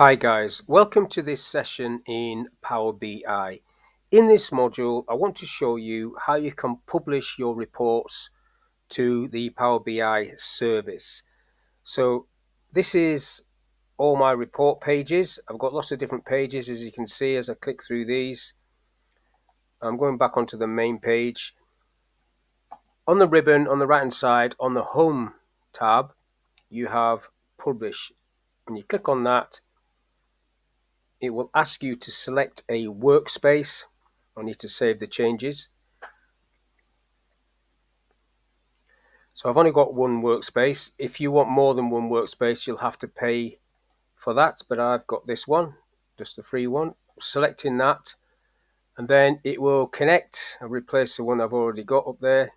Hi guys, welcome to this session in Power BI. In this module, I want to show you how you can publish your reports to the Power BI service. So this is all my report pages. I've got lots of different pages, as you can see as I click through these. I'm going back onto the main page. On the ribbon on the right hand side, on the Home tab, you have Publish. When you click on that, it will ask you to select a workspace. I need to save the changes. So I've only got one workspace. If you want more than one workspace, you'll have to pay for that, but I've got this one, just the free one. Selecting that, and then it will connect and replace the one I've already got up there,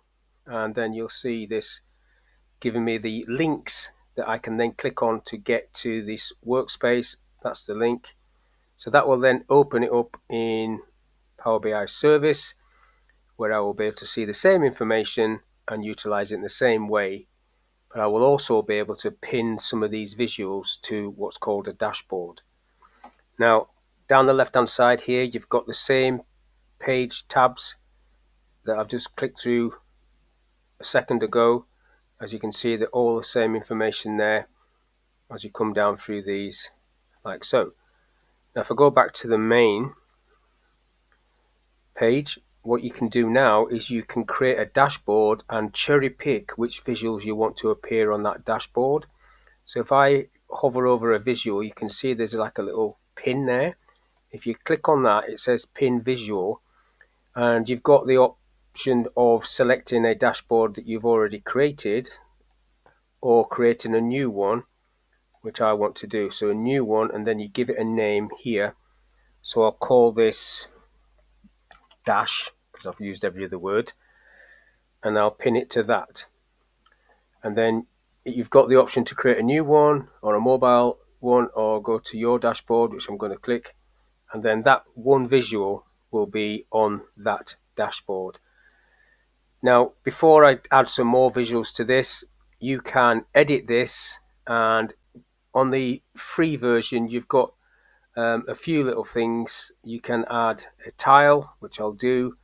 and then you'll see this giving me the links that I can then click on to get to this workspace. That's the link. So that will then open it up in Power BI service, where I will be able to see the same information and utilize it in the same way. But I will also be able to pin some of these visuals to what's called a dashboard. Now, down the left-hand side here, you've got the same page tabs that I've just clicked through a second ago. As you can see, they're all the same information there as you come down through these, like so. Now, if I go back to the main page, what you can do now is you can create a dashboard and cherry pick which visuals you want to appear on that dashboard. So if I hover over a visual, you can see there's like a little pin there. If you click on that, it says pin visual, and you've got the option of selecting a dashboard that you've already created or creating a new one, which I want to do. So a new one, and then you give it a name here. So I'll call this dash, because I've used every other word, and I'll pin it to that. And then you've got the option to create a new one or a mobile one, or go to your dashboard, which I'm going to click, and then that one visual will be on that dashboard. Now, before I add some more visuals to this, you can edit this, and on the free version you've got a few little things. You can add a tile, which I'll do,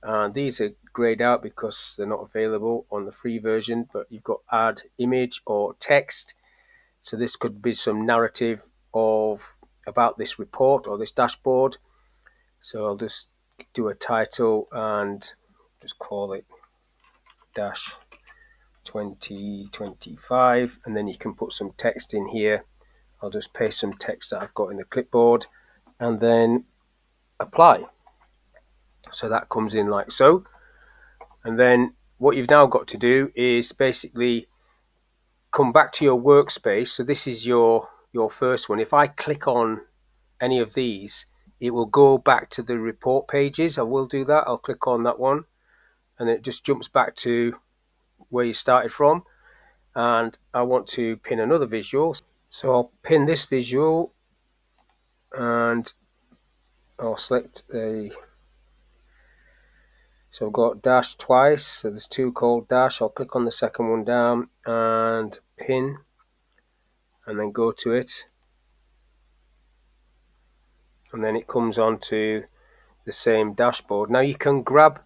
and these are grayed out because they're not available on the free version, but you've got add image or text. So this could be some narrative of about this report or this dashboard. So I'll just do a title and just call it dash 2025, and then you can put some text in here. I'll just paste some text that I've got in the clipboard and then apply. So that comes in like so. And then what you've now got to do is basically come back to your workspace. So this is your first one. If I click on any of these, it will go back to the report pages. I will do that. I'll click on that one, and it just jumps back to where you started from. And I want to pin another visual. So I'll pin this visual, and I'll select a, so I've got dash twice, so there's two called dash. I'll click on the second one down and pin, and then go to it, and then it comes onto the same dashboard. Now you can grab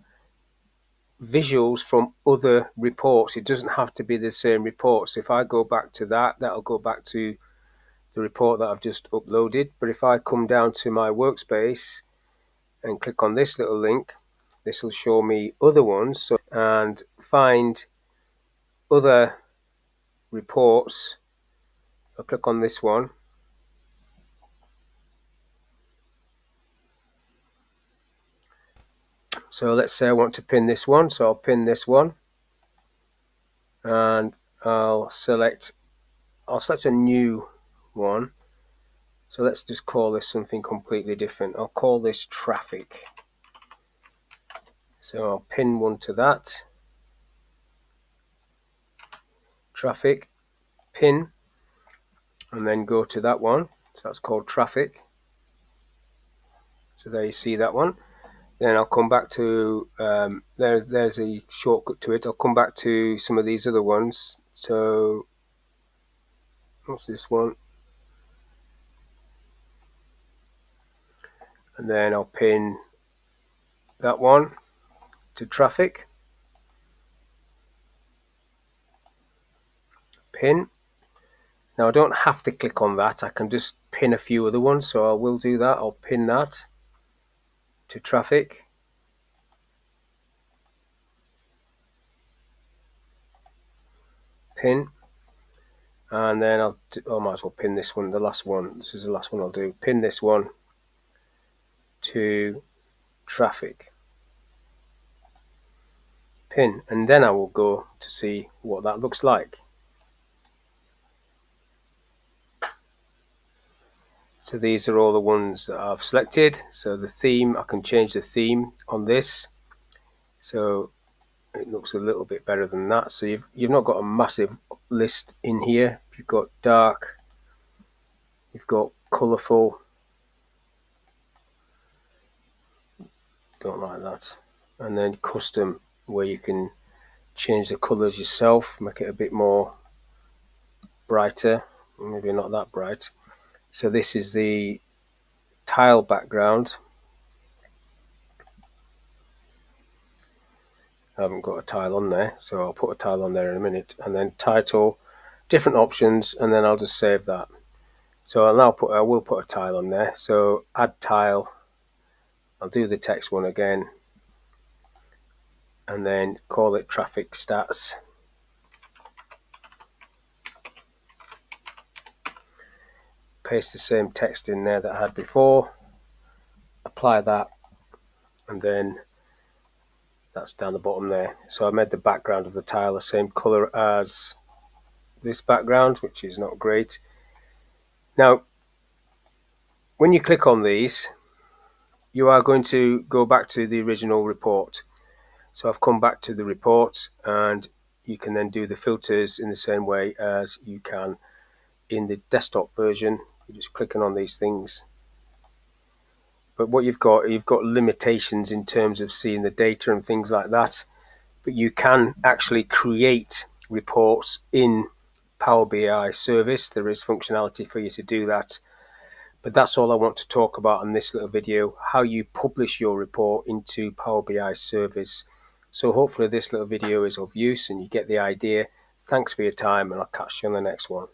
visuals from other reports. It doesn't have to be the same report. So if I go back to that, that'll go back to the report that I've just uploaded. But if I come down to my workspace and click on this little link, this will show me other ones. So, and find other reports. I'll click on this one. So let's say I want to pin this one. So I'll pin this one, and I'll select a new one. So let's just call this something completely different. I'll call this traffic. So I'll pin one to that. Traffic, pin, and then go to that one. So that's called traffic. So there you see that one. Then I'll come back to, there's a shortcut to it. I'll come back to some of these other ones. So what's this one? and then I'll pin that one to traffic, pin. Now I don't have to click on that, I can just pin a few other ones, so I will do that. I'll pin that to traffic, pin, and then I might as well pin this one, the last one. This is the last one I'll do. Pin this one to traffic, pin, and then I will go to see what that looks like. So these are all the ones that I've selected. So the theme, I can change the theme on this, so it looks a little bit better than that. So you've not got a massive list in here. You've got dark, you've got colourful, don't like that, and then custom, where you can change the colours yourself, make it a bit more brighter, maybe not that bright. So this is the tile background. I haven't got a tile on there, so I'll put a tile on there in a minute. And then title, different options, and then I'll just save that. So I will put a tile on there. So add tile, I'll do the text one again, and then call it traffic stats. Paste the same text in there that I had before, apply that, and then that's down the bottom there. So I made the background of the tile the same color as this background, which is not great. Now, when you click on these, you are going to go back to the original report. So I've come back to the report, and you can then do the filters in the same way as you can in the desktop version. You're just clicking on these things. But what you've got limitations in terms of seeing the data and things like that. But you can actually create reports in Power BI service. There is functionality for you to do that. But that's all I want to talk about in this little video, how you publish your report into Power BI service. So hopefully this little video is of use and you get the idea. Thanks for your time, and I'll catch you on the next one.